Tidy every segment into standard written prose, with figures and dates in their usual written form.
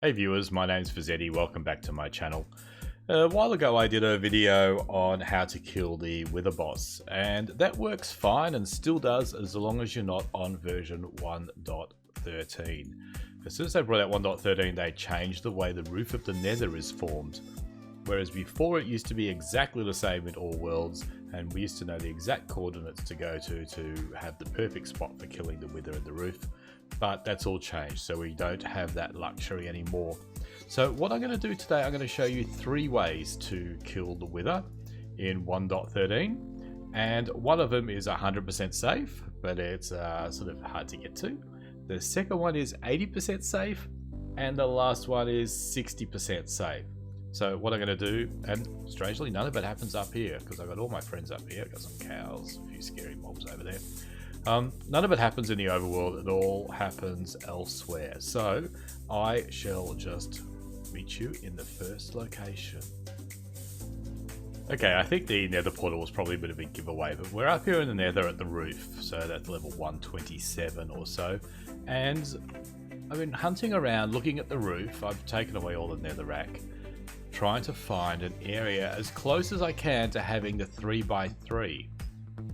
Hey viewers, my name's Fizedi, welcome back to my channel. A while ago I did a video on how to kill the Wither boss, and that works fine and still does as long as you're not on version 1.13. As soon as they brought out 1.13 they changed the way the roof of the Nether is formed. Whereas before it used to be exactly the same in all worlds, and we used to know the exact coordinates to go to have the perfect spot for killing the Wither in the roof. But that's all changed, so we don't have that luxury anymore. So what I'm going to do today, I'm going to show you 3 ways to kill the Wither in 1.13. And one of them is 100% safe, but it's sort of hard to get to. The second one is 80% safe, and the last one is 60% safe. So what I'm going to do, and strangely none of it happens up here, because I've got all my friends up here. I've got some cows, a few scary mobs over there. None of it happens in the overworld, it all happens elsewhere. So I shall just meet you in the first location. Okay, I think the Nether portal was probably a bit of a giveaway, but we're up here in the Nether at the roof, so that's level 127 or so. And I've been hunting around, looking at the roof. I've taken away all the netherrack, trying to find an area as close as I can to having the 3x3.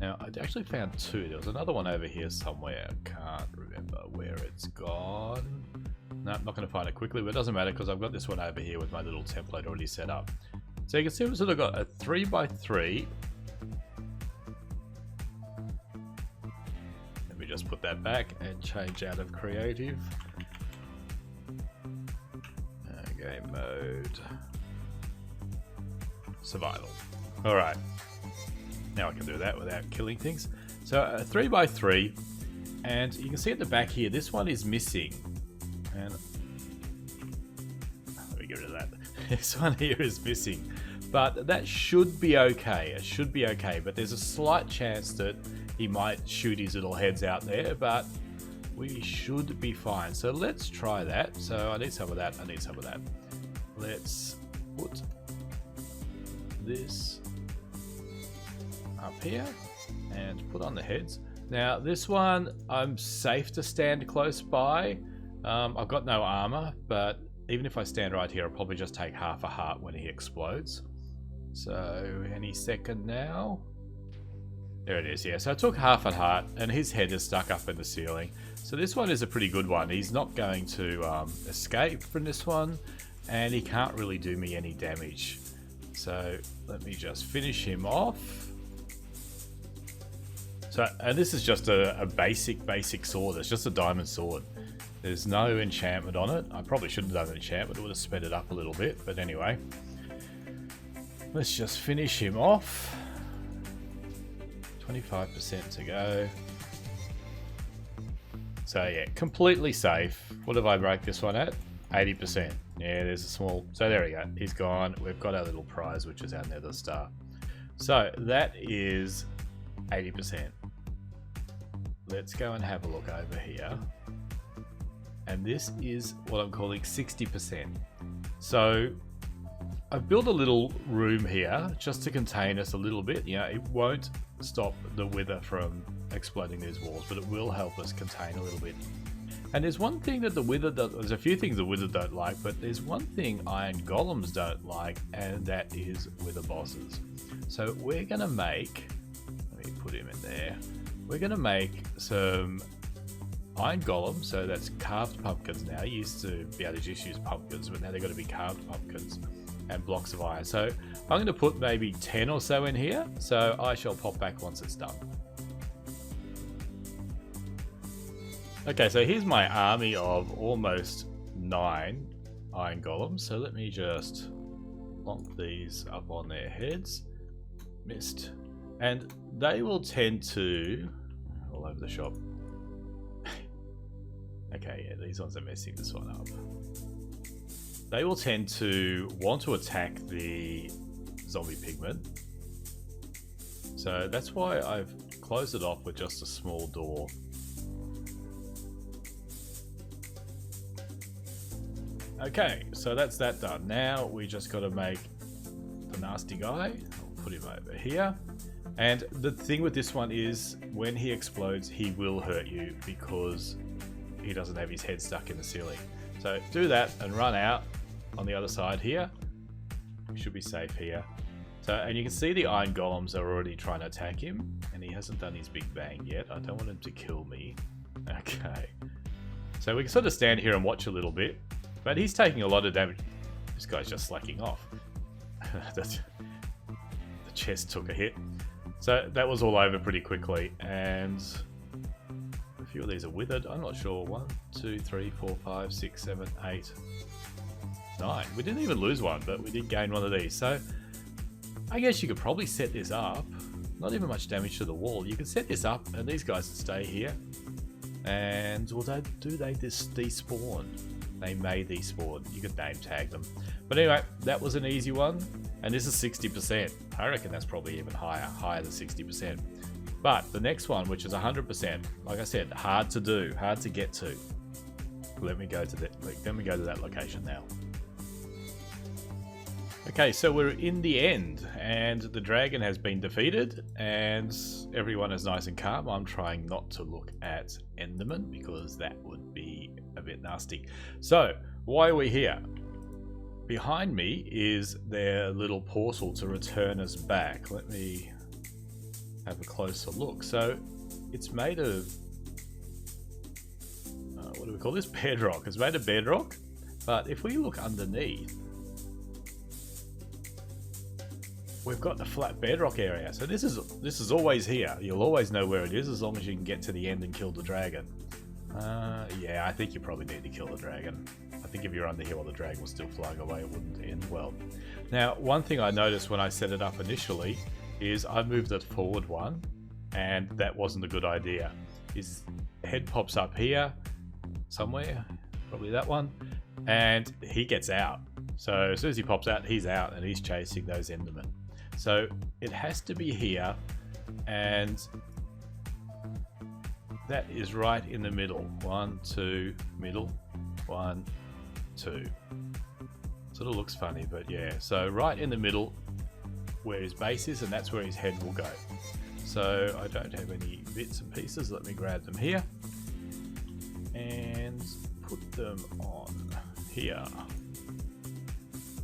Now, I actually found 2. There was another one over here somewhere. I can't remember where it's gone. No, I'm not going to find it quickly, but it doesn't matter because I've got this one over here with my little template already set up. So you can see we've sort of got a 3x3. Let me just put that back and change out of creative. Game mode. Survival. Alright. Now I can do that without killing things. So a 3x3, and you can see at the back here, this one is missing. And let me get rid of that. This one here is missing, but that should be okay. It should be okay, but there's a slight chance that he might shoot his little heads out there, but we should be fine. So let's try that. So I need some of that. I need some of that. Let's put this up here and put on the heads. Now this one I'm safe to stand close by. I've got no armor, but even if I stand right here I'll probably just take half a heart when he explodes. So any second now. There it is. Yeah, so I took half a heart and his head is stuck up in the ceiling. So this one is a pretty good one. He's not going to escape from this one, and he can't really do me any damage. So let me just finish him off. So, and this is just a basic sword. It's just a diamond sword. There's no enchantment on it. I probably shouldn't have done an enchantment. It would have sped it up a little bit. But anyway, let's just finish him off. 25% to go. So yeah, completely safe. What have I break this one at? 80%. Yeah, there's a small... So there we go. He's gone. We've got our little prize, which is our Nether Star. So that is 80%. Let's go and have a look over here. And this is what I'm calling 60%. So I've built a little room here just to contain us a little bit. You know, it won't stop the Wither from exploding these walls, but it will help us contain a little bit. And there's one thing that the Wither does, there's a few things the Wither don't like, but there's one thing iron golems don't like, and that is Wither bosses. So we're gonna make, let me put him in there, we're gonna make some iron golems, so that's carved pumpkins now. You used to be able to just use pumpkins, but now they're gonna be carved pumpkins and blocks of iron. So I'm gonna put maybe 10 or so in here, so I shall pop back once it's done. Okay, so here's my army of almost 9 iron golems. So let me just plonk these up on their heads. Missed. And they will tend to... all over the shop. Okay, yeah, these ones are messing this one up. They will tend to want to attack the zombie pigment. So that's why I've closed it off with just a small door. Okay, so that's that done. Now we just got to make the nasty guy. I'll put him over here. And the thing with this one is when he explodes, he will hurt you because he doesn't have his head stuck in the ceiling. So do that and run out on the other side here. We should be safe here. So, and you can see the iron golems are already trying to attack him, and he hasn't done his big bang yet. I don't want him to kill me. Okay. So we can sort of stand here and watch a little bit, but he's taking a lot of damage. This guy's just slacking off. The chest took a hit. So that was all over pretty quickly, and a few of these are withered. I'm not sure. 1, 2, 3, 4, 5, 6, 7, 8, 9. We didn't even lose one, but we did gain one of these. So I guess you could probably set this up. Not even much damage to the wall. You can set this up, and these guys will stay here. And will they despawn? They may despawn. You could name tag them. But anyway, that was an easy one. And this is 60%. I reckon that's probably even higher than 60%. But the next one, which is 100%, like I said, hard to do, hard to get to. Let me go to that location now. Okay, so we're in the end, and the dragon has been defeated, and everyone is nice and calm. I'm trying not to look at Enderman, because that would be a bit nasty. So, why are we here? Behind me is their little portal to return us back. Let me have a closer look. So, it's made of... what do we call this? Bedrock. It's made of bedrock, but if we look underneath, we've got the flat bedrock area. So this is always here. You'll always know where it is as long as you can get to the end and kill the dragon. Yeah, I think you probably need to kill the dragon. I think if you're under here while the dragon was still flying away, it wouldn't end well. Now, one thing I noticed when I set it up initially is I moved it forward one, and that wasn't a good idea. His head pops up here somewhere, probably that one, and he gets out. So as soon as he pops out, he's out, and he's chasing those Endermen. So it has to be here, and that is right in the middle. 1, 2, middle, 1, 2. Sort of looks funny, but yeah. So right in the middle where his base is, and that's where his head will go. So I don't have any bits and pieces. Let me grab them here and put them on here.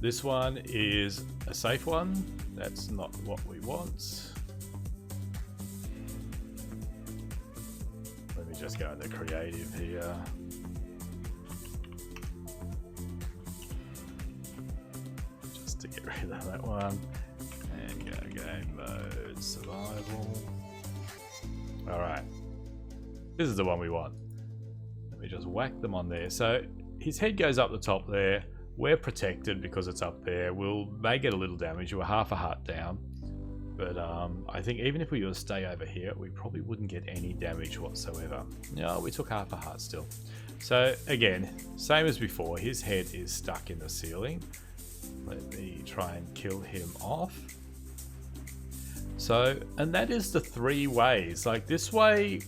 This one is a safe one. That's not what we want. Let me just go into creative here. Just to get rid of that one. And go game mode, survival. Alright. This is the one we want. Let me just whack them on there. So his head goes up the top there. We're protected because it's up there. May get a little damage. We're half a heart down. But I think even if we were to stay over here, we probably wouldn't get any damage whatsoever. No, we took half a heart still. So again, same as before, his head is stuck in the ceiling. Let me try and kill him off. So, and that is the 3 ways. Like, this way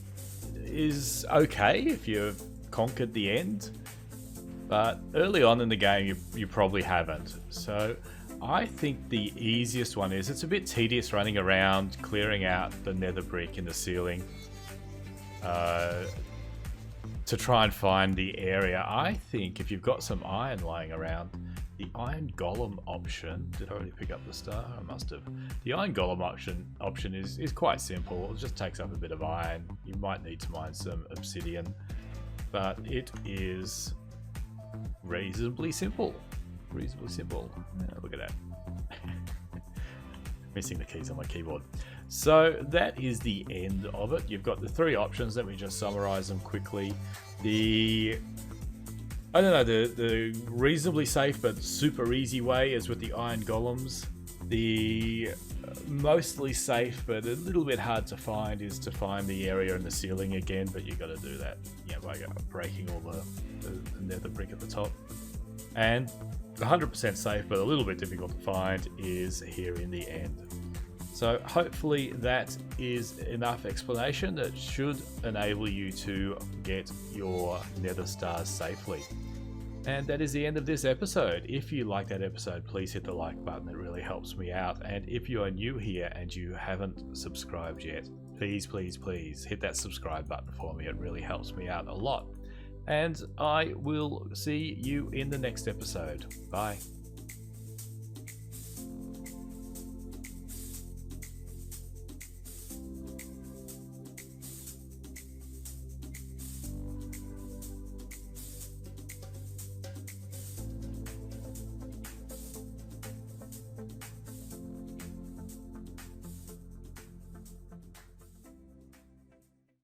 is okay if you've conquered the end. But early on in the game, you probably haven't. So I think the easiest one is, it's a bit tedious running around, clearing out the nether brick in the ceiling to try and find the area. I think if you've got some iron lying around, the iron golem option, did I already pick up the star? I must have. The iron golem option is quite simple. It just takes up a bit of iron. You might need to mine some obsidian, but it is reasonably simple. Look at that. Missing the keys on my keyboard. So that is the end of it. You've got the 3 options. Let me just summarize them quickly. The reasonably safe but super easy way is with the iron golems. The mostly safe but a little bit hard to find is to find the area in the ceiling again, but you got to do that, by breaking all the nether brick at the top. And 100% safe but a little bit difficult to find is here in the end. So hopefully that is enough explanation that should enable you to get your Nether Stars safely. And that is the end of this episode. If you like that episode, please hit the like button. It really helps me out. And if you are new here and you haven't subscribed yet, please hit that subscribe button for me. It really helps me out a lot. and I will see you in the next episode. Bye.